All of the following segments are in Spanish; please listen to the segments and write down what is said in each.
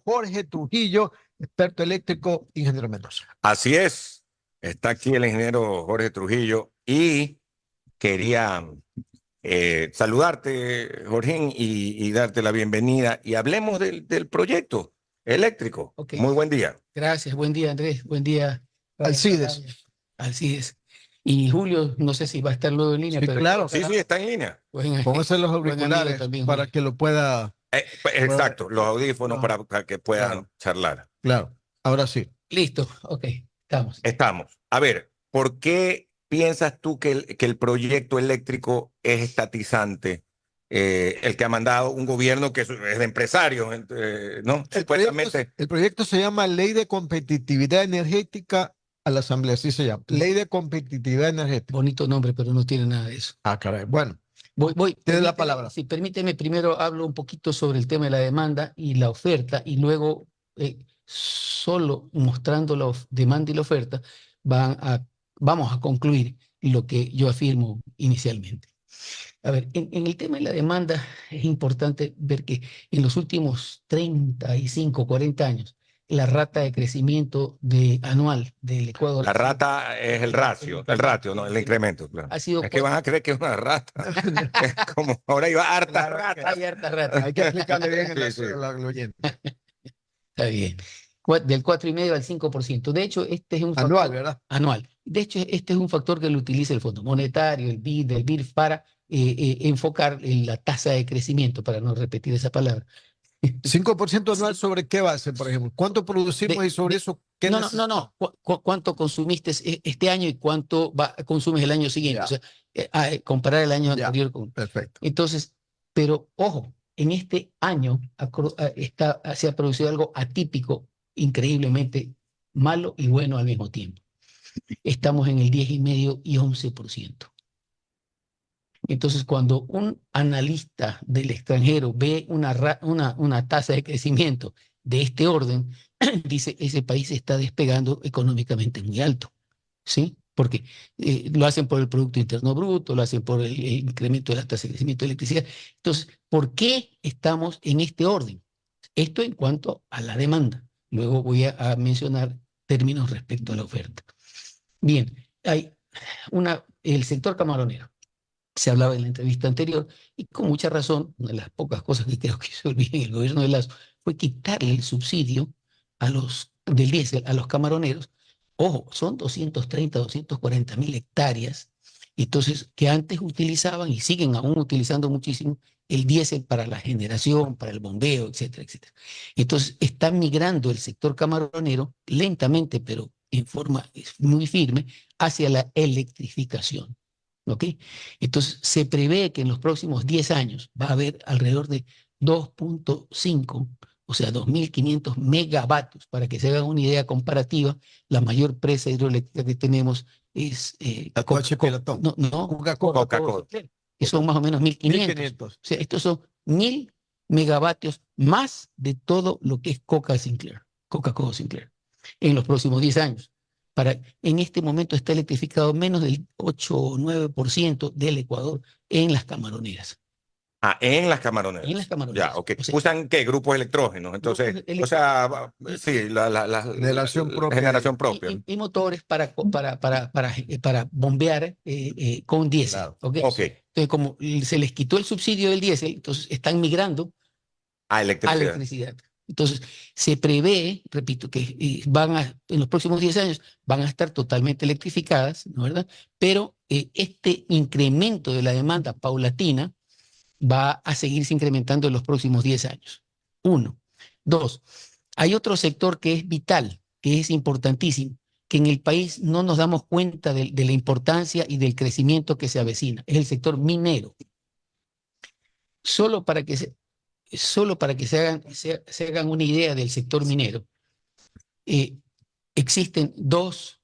Jorge Trujillo, experto eléctrico, ingeniero Mendoza. Así es, está aquí el ingeniero Jorge Trujillo y quería saludarte, Jorge, y darte la bienvenida y hablemos del proyecto eléctrico. Ok, Muy buen día. gracias. Buen día, Andrés. Buen día, Alcides. Alcides. Y Julio, no sé si va a estar luego en línea, Sí, pero claro. Sí, sí, está en línea. Póngase los buen amigo auriculares también, para Julio. que lo pueda. Exacto, los audífonos Ah, para que puedan claro, charlar. claro. Ahora sí. Listo, ok, estamos. Estamos. A ver, ¿por qué piensas tú que el proyecto eléctrico es estatizante? El que ha mandado un gobierno que es de empresarios, ¿no? Supuestamente. El proyecto se llama Ley de Competitividad Energética a la Asamblea, así se llama. Ley de Competitividad Energética. Bonito nombre, pero no tiene nada de eso. Ah, caray. Bueno, Tiene la palabra. Sí, permíteme, primero hablo un poquito sobre el tema de la demanda y la oferta, y luego, solo mostrando la demanda y la oferta, vamos a concluir lo que yo afirmo inicialmente. A ver, en el tema de la demanda es importante ver que en los últimos 35, 40 años, la rata de crecimiento anual del Ecuador La rata es el ratio, ¿no? El incremento, claro. ha sido Es que van a creer que es una rata. Es como ahora iba harta rata. hay harta rata. Hay que explicarle bien Sí, sí. al oyente. Está bien. Del 4,5 al 5%. De hecho, este es un Anual, factor ¿verdad? anual. De hecho, este es un factor que lo utiliza el Fondo Monetario, el BID para enfocar en la tasa de crecimiento, para no repetir esa palabra. 5% anual, ¿sobre qué base, por ejemplo? ¿Cuánto producimos y sobre eso qué No. necesitamos? ¿Cuánto consumiste este año y cuánto consumes el año siguiente? Ya. O sea, comparar el año Ya, anterior con. perfecto. Entonces, pero ojo, en este año se ha producido algo atípico, increíblemente malo y bueno al mismo tiempo. Estamos en el 10,5 y 11%. Entonces, cuando un analista del extranjero ve una tasa de crecimiento de este orden, dice, ese país está despegando económicamente muy alto, ¿sí? Porque lo hacen por el Producto Interno Bruto, lo hacen por el incremento de la tasa de crecimiento de electricidad. Entonces, ¿por qué estamos en este orden? Esto en cuanto a la demanda. Luego voy a mencionar términos respecto a la oferta. Bien, hay el sector camaronero. Se hablaba en la entrevista anterior, y con mucha razón, una de las pocas cosas que creo que se olvidó en el gobierno de Lazo fue quitarle el subsidio del diésel a los camaroneros. Ojo, son 230, 240 mil hectáreas, entonces, que antes utilizaban y siguen aún utilizando muchísimo el diésel para la generación, para el bombeo, etcétera, etcétera. Entonces, está migrando el sector camaronero lentamente, pero en forma muy firme, hacia la electrificación. ¿Ok? Entonces, se prevé que en los próximos 10 años va a haber alrededor de 2,5, o sea, 2.500 megavatios. Para que se hagan una idea comparativa, la mayor presa hidroeléctrica que tenemos es Atoche Pilatón. Coca-Cola. Que son más o menos 1.500. 1500. O sea, estos son 1.000 megavatios más de todo lo que es Coca-Cola Sinclair, en los próximos 10 años. En este momento está electrificado menos del 8 o 9% del Ecuador en las camaroneras. Ah, en las camaroneras. En las camaroneras. Ya, ok. O sea, Usan qué grupos electrógenos. Entonces, o sea, sí, la Generación propia. generación propia. Y motores para bombear con diésel. Claro. ¿Okay? Ok. Entonces, como se les quitó el subsidio del diésel, entonces están migrando A a electricidad. electricidad. Entonces, se prevé, repito, que en los próximos 10 años van a estar totalmente electrificadas, ¿no es verdad? Pero este incremento de la demanda paulatina va a seguirse incrementando en los próximos 10 años. Uno. Dos, hay otro sector que es vital, que es importantísimo, que en el país no nos damos cuenta de la importancia y del crecimiento que se avecina. Es el sector minero. Solo para que se hagan una idea del sector minero, existen dos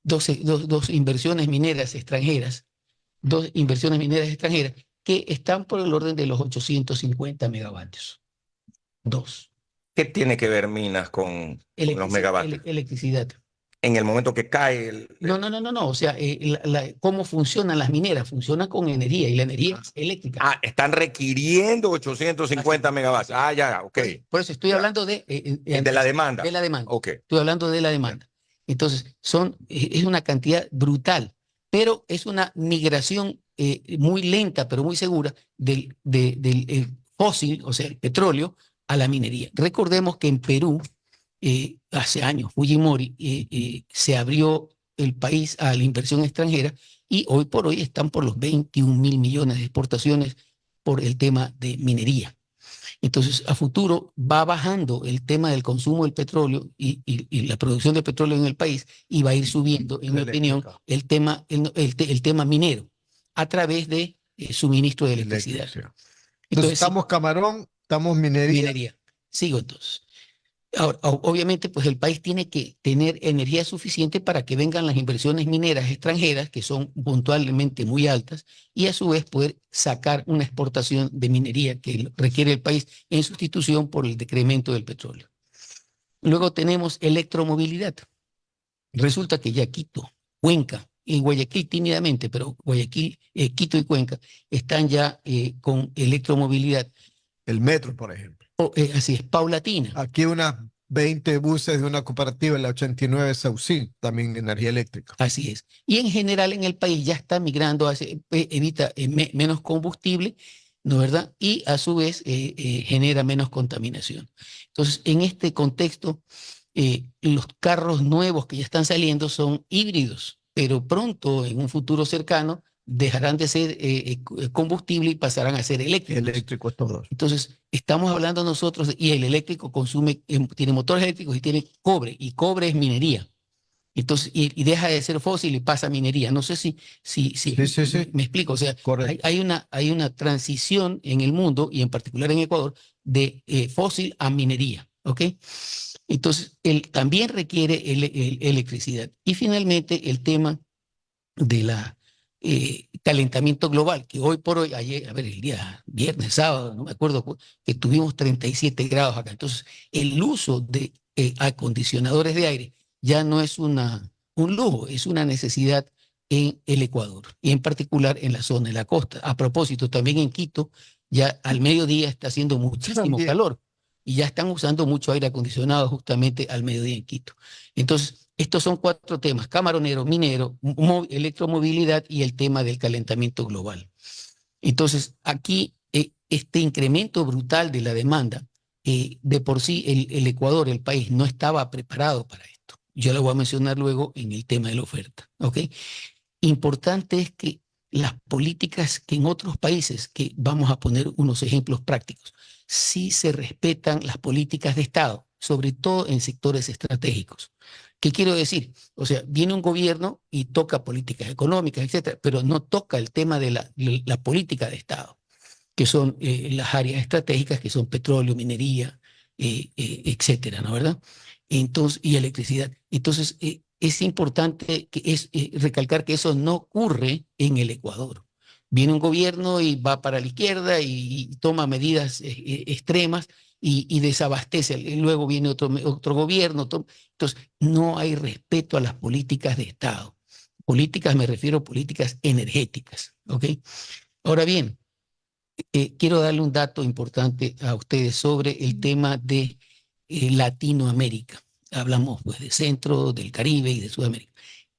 inversiones mineras extranjeras, que están por el orden de los 850 megavatios. Dos. ¿Qué tiene que ver minas con los megavatios? Electricidad. en el momento que cae No. O sea, ¿cómo funcionan las mineras? Funcionan con energía y la energía es eléctrica. Ah, están requiriendo 850 megavatios. Ah, ya, ok. Por eso estoy Ya. hablando De la demanda. de la demanda. Ok. Estoy hablando de la demanda. Entonces, es una cantidad brutal, pero es una migración muy lenta, pero muy segura del fósil, o sea, el petróleo, a la minería. Recordemos que en Perú, hace años, Fujimori se abrió el país a la inversión extranjera y hoy por hoy están por los 21.000 millones de exportaciones por el tema de minería. Entonces, a futuro va bajando el tema del consumo del petróleo y la producción de petróleo en el país y va a ir subiendo, en mi opinión, el tema minero a través de suministro de electricidad. Entonces, Entonces, estamos camarón, estamos minería. minería. Sigo entonces. Ahora, obviamente, pues el país tiene que tener energía suficiente para que vengan las inversiones mineras extranjeras, que son puntualmente muy altas, y a su vez poder sacar una exportación de minería que requiere el país en sustitución por el decremento del petróleo. Luego tenemos electromovilidad. Resulta que ya Quito, Cuenca y Guayaquil tímidamente, pero Guayaquil, Quito y Cuenca están ya con electromovilidad. El metro, por ejemplo. Así es, paulatina. Aquí unas 20 buses de una cooperativa, la 89 Saucil, también de energía eléctrica. Así es. Y en general en el país ya está migrando hacia, evita menos combustible, ¿no verdad? Y a su vez genera menos contaminación. Entonces, en este contexto, los carros nuevos que ya están saliendo son híbridos, pero pronto, en un futuro cercano, dejarán de ser combustible y pasarán a ser eléctricos. Eléctricos todos. Entonces, estamos hablando nosotros, y el eléctrico consume, tiene motores eléctricos y tiene cobre, y cobre es minería. Entonces, y deja de ser fósil y pasa a minería. No sé si Sí. me explico. O sea, Correcto. hay una transición en el mundo, y en particular en Ecuador, de fósil a minería. ¿Ok? Entonces, también requiere electricidad. Y finalmente, el tema de la calentamiento global, que hoy por hoy, ayer, a ver, el día viernes, sábado, no me acuerdo, que tuvimos 37 grados acá. Entonces, el uso de acondicionadores de aire ya no es un lujo, es una necesidad en el Ecuador y en particular en la zona de la costa. A propósito, también en Quito, ya al mediodía está haciendo muchísimo También. calor y ya están usando mucho aire acondicionado justamente al mediodía en Quito. Entonces, estos son 4 temas: camaronero, minero, electromovilidad y el tema del calentamiento global. Entonces, aquí este incremento brutal de la demanda, de por sí el Ecuador, el país, no estaba preparado para esto. Yo lo voy a mencionar luego en el tema de la oferta. ¿Ok? Importante es que las políticas que en otros países, que vamos a poner unos ejemplos prácticos, sí se respetan las políticas de Estado, sobre todo en sectores estratégicos. ¿Qué quiero decir? O sea, viene un gobierno y toca políticas económicas, etcétera, pero no toca el tema de la política de Estado, que son las áreas estratégicas, que son petróleo, minería, etcétera, ¿no verdad? Entonces, y electricidad. Entonces, es importante recalcar que eso no ocurre en el Ecuador. Viene un gobierno y va para la izquierda y toma medidas extremas y desabastece. Y luego viene otro gobierno. Entonces, no hay respeto a las políticas de Estado. Políticas, me refiero a políticas energéticas. ¿Ok? Ahora bien, quiero darle un dato importante a ustedes sobre el tema de Latinoamérica. Hablamos pues de Centro, del Caribe y de Sudamérica.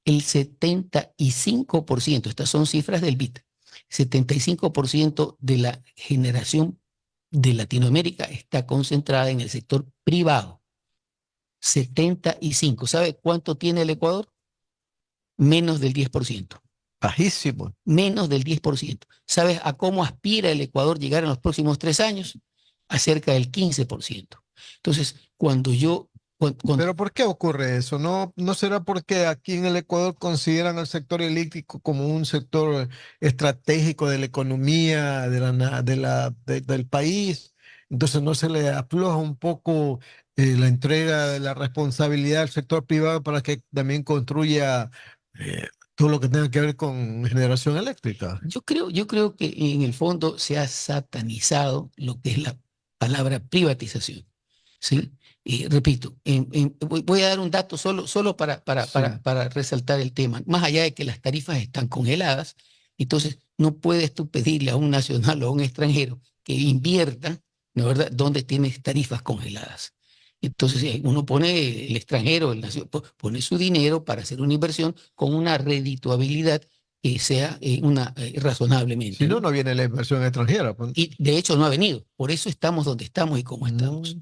El 75%, estas son cifras del BID, 75% de la generación de Latinoamérica está concentrada en el sector privado. 75. ¿Sabe cuánto tiene el Ecuador? Menos del 10%. Bajísimo. Menos del 10%. ¿Sabes a cómo aspira el Ecuador llegar en los próximos 3 años? A cerca del 15%. Entonces, cuando yo... ¿Pero por qué ocurre eso? ¿No será porque aquí en el Ecuador consideran al sector eléctrico como un sector estratégico de la economía del país? Entonces no se le afloja un poco la entrega de la responsabilidad al sector privado para que también construya todo lo que tenga que ver con generación eléctrica. Yo creo que en el fondo se ha satanizado lo que es la palabra privatización. ¿sí? Repito, voy a dar un dato solo para resaltar el tema. Más allá de que las tarifas están congeladas, entonces no puedes tú pedirle a un nacional o a un extranjero que invierta, ¿no es verdad?, donde tienes tarifas congeladas. Entonces uno pone, el extranjero, pone su dinero para hacer una inversión con una redituabilidad que sea razonablemente, Si no, ¿no? no viene la inversión extranjera, pues. Y de hecho no ha venido. Por eso estamos donde estamos y como estamos.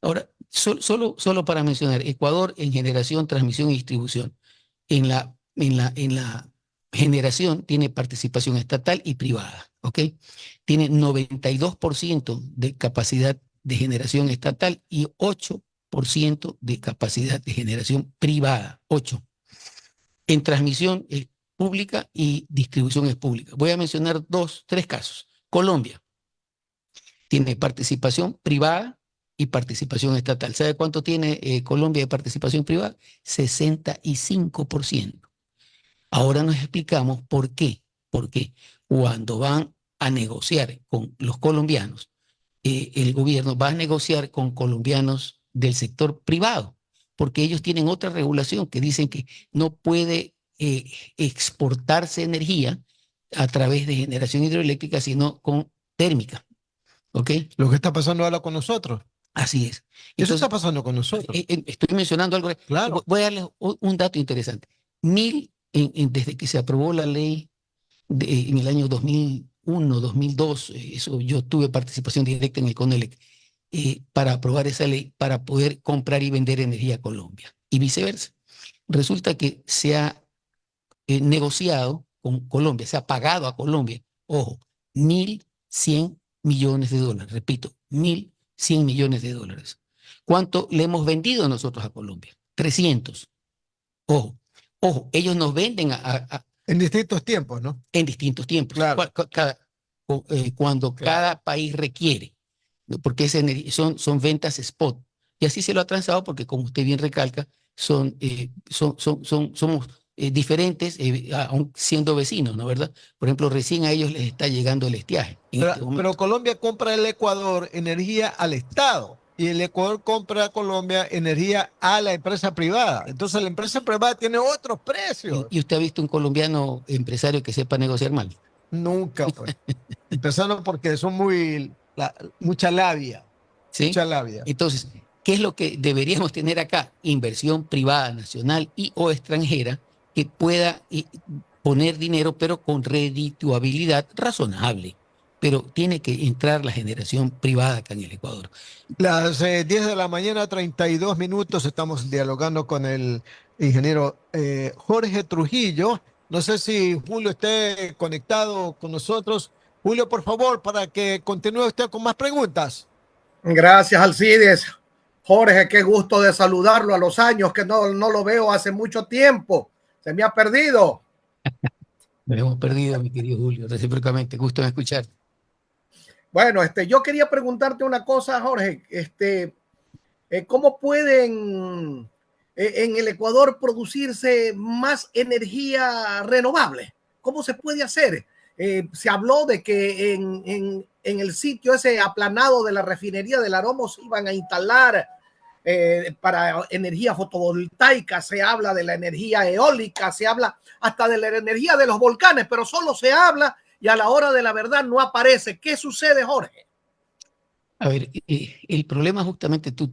Ahora, solo para mencionar, Ecuador en generación, transmisión y distribución. En la generación tiene participación estatal y privada, ¿ok? Tiene 92% de capacidad de generación estatal y 8% de capacidad de generación privada. 8. En transmisión es pública y distribución es pública. Voy a mencionar tres casos. Colombia tiene participación privada y participación estatal. ¿Sabe cuánto tiene Colombia de participación privada? 65%. Ahora nos explicamos por qué. Porque cuando van a negociar con los colombianos, el gobierno va a negociar con colombianos del sector privado, porque ellos tienen otra regulación que dicen que no puede exportarse energía a través de generación hidroeléctrica, sino con térmica. ¿Ok? Lo que está pasando ahora con nosotros. Así es. Eso Entonces, está pasando con nosotros. estoy mencionando algo. Claro. Voy a darles un dato interesante. Desde que se aprobó la ley en el año 2001, 2002, eso yo tuve participación directa en el CONELEC, para aprobar esa ley, para poder comprar y vender energía a Colombia y viceversa. Resulta que se ha negociado con Colombia, se ha pagado a Colombia, ojo, 1.100 millones de dólares, repito, 1.100 millones de dólares. ¿Cuánto le hemos vendido nosotros a Colombia? 300. Ojo, ellos nos venden en distintos tiempos, ¿no? En distintos tiempos. Claro. Cuando cada país requiere, ¿no? Porque son ventas spot. Y así se lo ha transado porque, como usted bien recalca, somos diferentes, aun siendo vecinos, ¿no? ¿Verdad? Por ejemplo, recién a ellos les está llegando el estiaje en este momento. Pero Colombia compra el Ecuador energía al Estado y el Ecuador compra a Colombia energía a la empresa privada. Entonces la empresa privada tiene otros precios. ¿Y usted ha visto un colombiano empresario que sepa negociar mal? Nunca, pues. Empezando porque son mucha labia. ¿Sí? Mucha labia. Entonces, ¿qué es lo que deberíamos tener acá? Inversión privada, nacional y o extranjera que pueda poner dinero, pero con redituabilidad razonable. Pero tiene que entrar la generación privada acá en el Ecuador. Las 10 de la mañana, 32 minutos, estamos dialogando con el ingeniero Jorge Trujillo. No sé si Julio esté conectado con nosotros. Julio, por favor, para que continúe usted con más preguntas. Gracias, Alcides. Jorge, qué gusto de saludarlo a los años que no lo veo hace mucho tiempo. Se me ha perdido. Nos hemos perdido, mi querido Julio, recíprocamente. Gusto en escuchar. Bueno, yo quería preguntarte una cosa, Jorge. ¿Cómo pueden en el Ecuador producirse más energía renovable? ¿Cómo se puede hacer? Se habló de que en el sitio ese aplanado de la refinería del Aroma se iban a instalar para energía fotovoltaica, se habla de la energía eólica, se habla hasta de la energía de los volcanes, pero solo se habla y a la hora de la verdad no aparece. ¿Qué sucede, Jorge? A ver, el problema justamente tú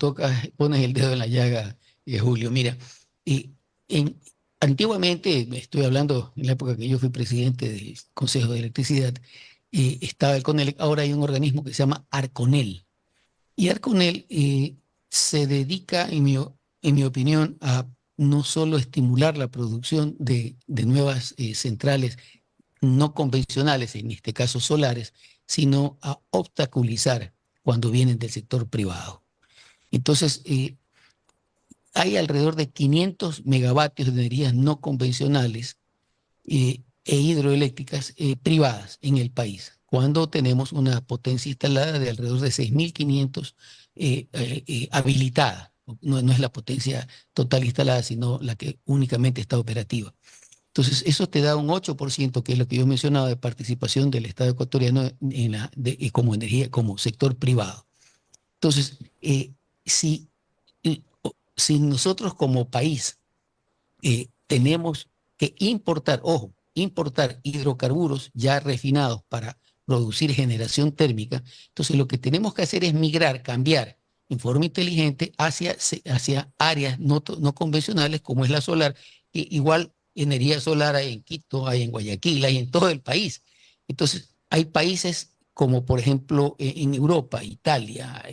pones el dedo en la llaga, Julio. Mira, antiguamente, estoy hablando en la época que yo fui presidente del Consejo de Electricidad, estaba el CONEL, ahora hay un organismo que se llama Arconel. Y Arconel se dedica, en mi opinión, a no solo estimular la producción de nuevas centrales no convencionales, en este caso solares, sino a obstaculizar cuando vienen del sector privado. Entonces, hay alrededor de 500 megavatios de energías no convencionales e hidroeléctricas privadas en el país, cuando tenemos una potencia instalada de alrededor de 6.500 habilitada. No es la potencia total instalada, sino la que únicamente está operativa. Entonces, eso te da un 8%, que es lo que yo mencionaba, de participación del Estado ecuatoriano como energía, como sector privado. Entonces, si, si nosotros como país tenemos que importar, ojo, importar hidrocarburos ya refinados para producir generación térmica, entonces lo que tenemos que hacer es migrar, cambiar en forma inteligente hacia áreas no convencionales como es la solar, que igual energía solar hay en Quito, hay en Guayaquil, hay en todo el país. Entonces, hay países como por ejemplo en Europa, Italia,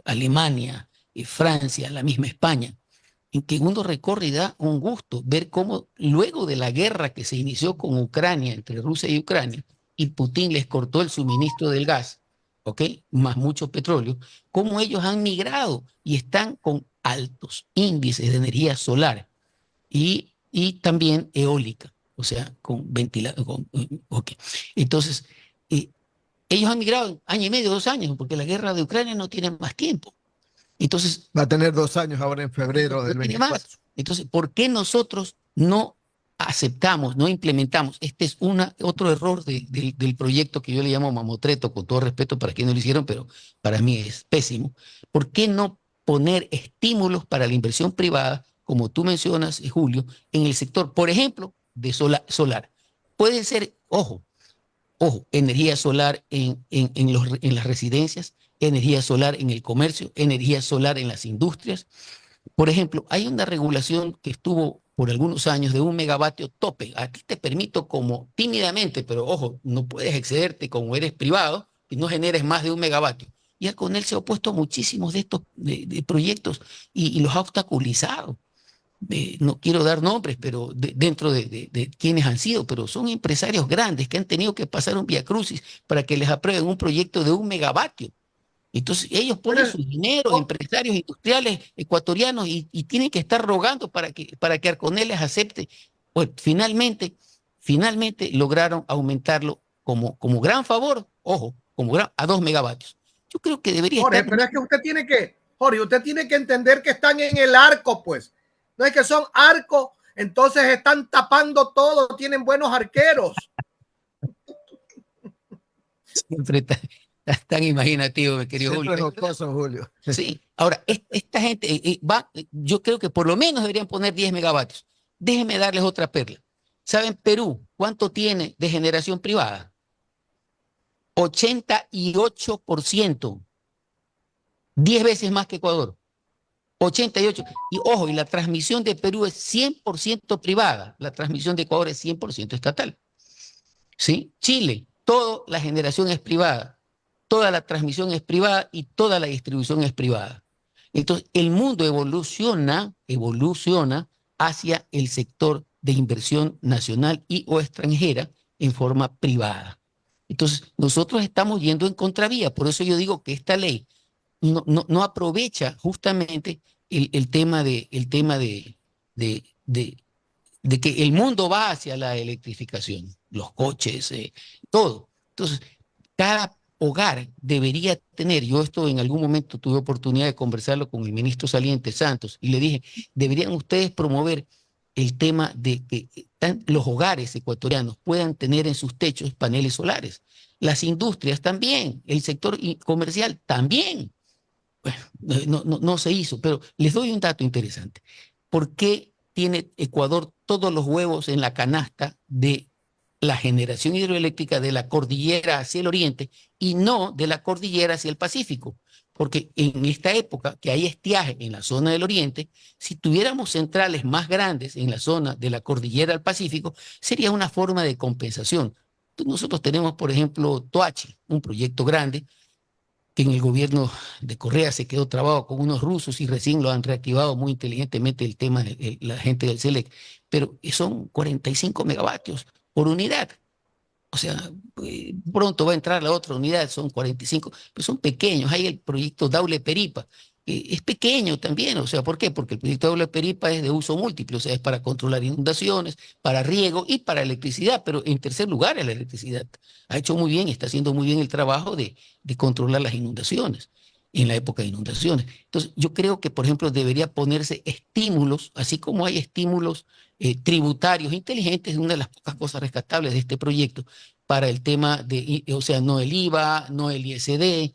Alemania, Francia, la misma España, en que uno recorre y da un gusto ver cómo luego de la guerra que se inició con Ucrania, entre Rusia y Ucrania, y Putin les cortó el suministro del gas, ¿ok? Más mucho petróleo, cómo ellos han migrado y están con altos índices de energía solar y también eólica, o sea, con ventilador. Okay. Entonces, eh, ellos han migrado en año y medio, 2 años, porque la guerra de Ucrania no tiene más tiempo. Entonces, Va a tener 2 años ahora en febrero no del tiene 24. más. Entonces, ¿por qué nosotros no aceptamos, no implementamos? Este es otro error del proyecto que yo le llamo mamotreto, con todo respeto para quienes lo hicieron, pero para mí es pésimo. ¿Por qué no poner estímulos para la inversión privada, como tú mencionas, Julio, en el sector, por ejemplo, de solar? Puede ser, ojo, energía solar en las residencias, energía solar en el comercio, energía solar en las industrias. Por ejemplo, hay una regulación que estuvo por algunos años de 1 megavatio tope. A ti te permito como tímidamente, pero ojo, no puedes excederte como eres privado y no generes más de 1 megavatio. Y Arconel se ha opuesto a muchísimos de estos de proyectos y los ha obstaculizado. No quiero dar nombres, pero dentro de quienes han sido, pero son empresarios grandes que han tenido que pasar un viacrucis para que les aprueben un proyecto de 1 megavatio. Entonces ellos ponen Bueno, su dinero, oh, empresarios industriales ecuatorianos, y tienen que estar rogando para que Arconel les acepte. Pues finalmente lograron aumentarlo como gran favor, ojo, a 2 megavatios. Yo creo que debería Jorge, estar. pero es que Jorge, usted tiene que entender que están en el arco, pues. No es que son arcos, entonces están tapando todo, tienen buenos arqueros. Siempre tan imaginativo, mi querido Julio. Siempre es jocoso, Julio. Sí, ahora, esta gente yo creo que por lo menos deberían poner 10 megavatios. Déjenme darles otra perla. ¿Saben Perú cuánto tiene de generación privada? 88%, 10 veces más que Ecuador. 88%. Y ojo, y la transmisión de Perú es 100% privada. La transmisión de Ecuador es 100% estatal. ¿Sí? Chile, toda la generación es privada, toda la transmisión es privada y toda la distribución es privada. Entonces, el mundo evoluciona hacia el sector de inversión nacional y o extranjera en forma privada. Entonces, nosotros estamos yendo en contravía. Por eso yo digo que esta ley no aprovecha justamente el tema de, de que el mundo va hacia la electrificación, los coches, todo. Entonces, cada hogar debería tener, yo esto en algún momento tuve oportunidad de conversarlo con el ministro saliente Santos y le dije, deberían ustedes promover el tema de que los hogares ecuatorianos puedan tener en sus techos paneles solares, las industrias también, el sector comercial también. Bueno, no se hizo, pero les doy un dato interesante. ¿Por qué tiene Ecuador todos los huevos en la canasta de la generación hidroeléctrica de la cordillera hacia el oriente y no de la cordillera hacia el Pacífico? Porque en esta época que hay estiaje en la zona del oriente, si tuviéramos centrales más grandes en la zona de la cordillera al Pacífico, sería una forma de compensación. Nosotros tenemos, por ejemplo, Toachi, un proyecto grande que en el gobierno de Correa se quedó trabado con unos rusos y recién lo han reactivado muy inteligentemente el tema de la gente del SELEC, pero son 45 megavatios por unidad. O sea, pronto va a entrar la otra unidad, son 45, pero son pequeños. Hay el proyecto Daule Peripa, es pequeño también. O sea, ¿por qué? Porque el proyecto Daule Peripa es de uso múltiple, o sea, es para controlar inundaciones, para riego y para electricidad, pero en tercer lugar es la electricidad. Ha hecho muy bien, está haciendo muy bien el trabajo de controlar las inundaciones en la época de inundaciones. Entonces, yo creo que, por ejemplo, debería ponerse estímulos, así como hay estímulos tributarios inteligentes, una de las pocas cosas rescatables de este proyecto, para el tema o sea, no el IVA, no el ISD,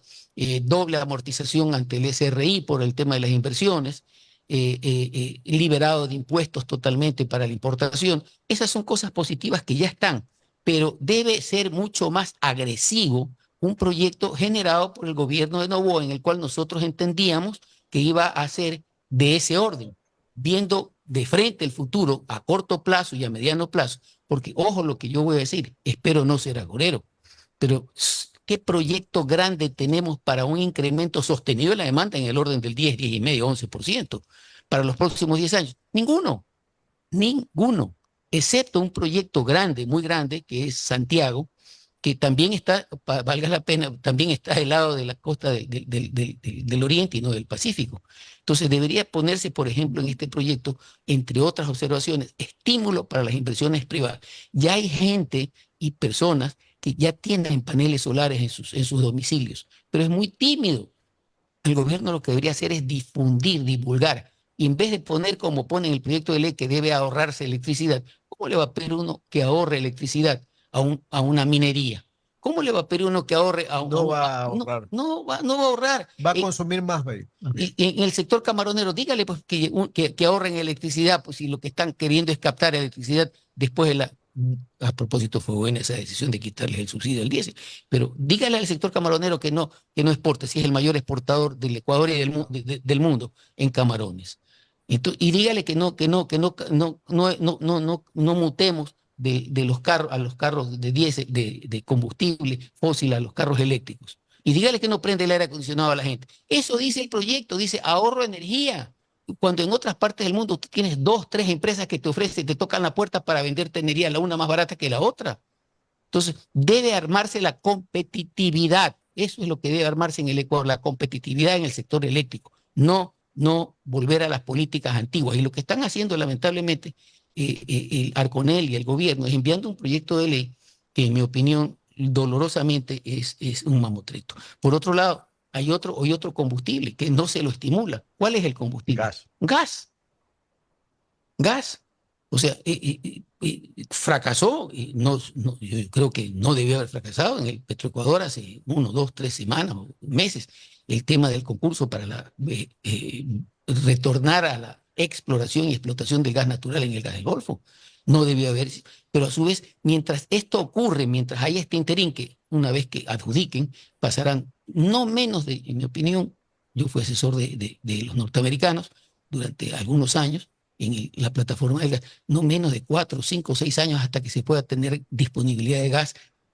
doble amortización ante el SRI por el tema de las inversiones, liberado de impuestos totalmente para la importación. Esas son cosas positivas que ya están, pero debe ser mucho más agresivo un proyecto generado por el gobierno de Noboa, en el cual nosotros entendíamos que iba a ser de ese orden, viendo de frente el futuro a corto plazo y a mediano plazo, porque ojo lo que yo voy a decir, espero no ser agorero, pero ¿qué proyecto grande tenemos para un incremento sostenido de la demanda en el orden del 10, 10,5, 11% para los próximos 10 años? Ninguno, ninguno, excepto un proyecto grande, muy grande, que es Santiago, que también está, valga la pena, también está del lado de la costa del Oriente y no del Pacífico. Entonces debería ponerse, por ejemplo, en este proyecto, entre otras observaciones, estímulo para las inversiones privadas. Ya hay gente y personas que ya tienen paneles solares en sus domicilios, pero es muy tímido. El gobierno lo que debería hacer es difundir, divulgar. Y en vez de poner como pone en el proyecto de ley que debe ahorrarse electricidad, ¿cómo le va a pedir uno que ahorre electricidad a una minería? ¿Cómo le va a pedir uno que ahorre No va a ahorrar. No va a ahorrar? Va a consumir más, baby. Y en el sector camaronero, dígale pues que ahorren electricidad, pues si lo que están queriendo es captar electricidad después de la... A propósito, fue buena esa decisión de quitarles el subsidio al diésel, pero dígale al sector camaronero que no exporte, si es el mayor exportador del Ecuador y del mundo en camarones. Entonces, y dígale que no mutemos de los carros a los carros de diésel, de combustible fósil a los carros eléctricos. Y dígale que no prende el aire acondicionado a la gente. Eso dice el proyecto, dice ahorro de energía. Cuando en otras partes del mundo tú tienes 2, 3 empresas que te ofrecen, te tocan la puerta para venderte energía, la una más barata que la otra. Entonces, debe armarse la competitividad. Eso es lo que debe armarse en el Ecuador, la competitividad en el sector eléctrico. No volver a las políticas antiguas. Y lo que están haciendo, lamentablemente, el Arconel y el gobierno es enviando un proyecto de ley que, en mi opinión, dolorosamente es un mamotreto. Por otro lado, hay otro combustible que no se lo estimula. ¿Cuál es el combustible? Gas. Gas. O sea, fracasó. Yo creo que no debió haber fracasado en el Petroecuador hace 1, 2, 3 semanas o meses el tema del concurso para retornar a la exploración y explotación del gas natural en el gas del Golfo. No debió haber, pero a su vez, mientras esto ocurre, mientras haya este interín que una vez que adjudiquen, pasarán no menos de, en mi opinión, yo fui asesor de los norteamericanos durante algunos años en la plataforma del gas, no menos de 4, 5, 6 años hasta que se pueda tener disponibilidad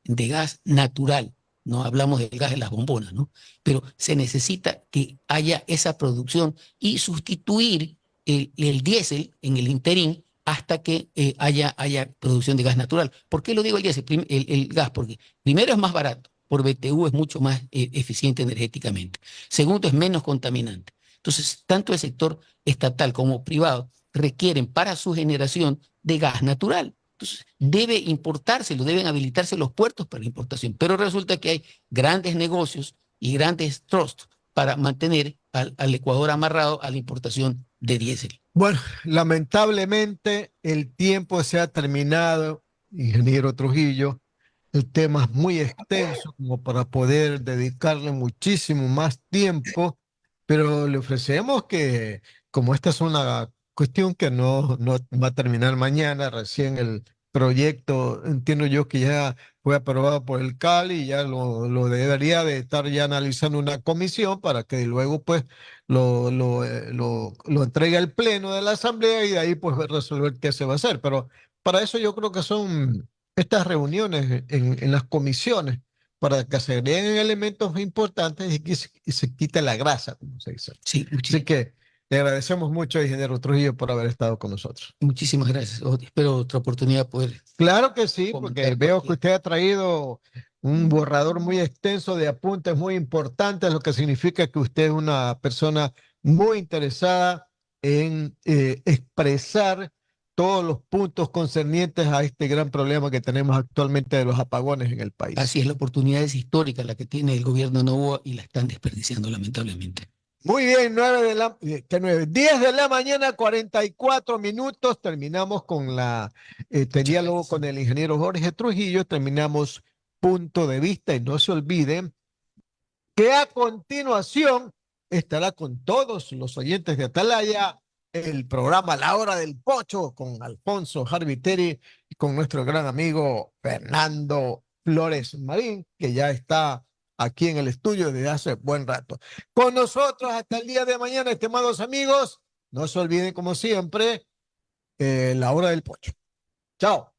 de gas natural. No hablamos del gas de las bombonas, ¿no? Pero se necesita que haya esa producción y sustituir el diésel en el interín hasta que haya producción de gas natural. ¿Por qué lo digo el diésel? El gas, porque primero es más barato, por BTU es mucho más eficiente energéticamente. Segundo, es menos contaminante. Entonces, tanto el sector estatal como privado requieren para su generación de gas natural. Entonces, debe importárselo, deben habilitarse los puertos para la importación. Pero resulta que hay grandes negocios y grandes trusts para mantener al Ecuador amarrado a la importación de diésel. Bueno, lamentablemente el tiempo se ha terminado, ingeniero Trujillo. El tema es muy extenso como para poder dedicarle muchísimo más tiempo, pero le ofrecemos que, como esta es una cuestión que no va a terminar mañana, recién el proyecto, entiendo yo que ya fue aprobado por el CALI y ya lo debería de estar ya analizando una comisión para que luego pues lo entregue al pleno de la asamblea y de ahí pues resolver qué se va a hacer. Pero para eso yo creo que son estas reuniones en las comisiones para que se agreguen elementos importantes y se quite la grasa, como se dice. Sí, Así que le agradecemos mucho, ingeniero Trujillo, por haber estado con nosotros. muchísimas gracias. Espero otra oportunidad poder. Claro que sí, porque comentar veo que cualquier- usted ha traído un borrador muy extenso de apuntes muy importantes, lo que significa que usted es una persona muy interesada en expresar todos los puntos concernientes a este gran problema que tenemos actualmente de los apagones en el país. Así es, la oportunidad es histórica la que tiene el gobierno de Noboa y la están desperdiciando lamentablemente. Muy bien, 10 de la mañana, 44 minutos. Terminamos con este diálogo con el ingeniero Jorge Trujillo. Terminamos punto de vista y no se olviden que a continuación estará con todos los oyentes de Atalaya el programa La Hora del Pocho con Alfonso Harviteri y con nuestro gran amigo Fernando Flores Marín, que ya está aquí en el estudio desde hace buen rato. Con nosotros hasta el día de mañana, estimados amigos. No se olviden, como siempre, La Hora del Pocho. Chao.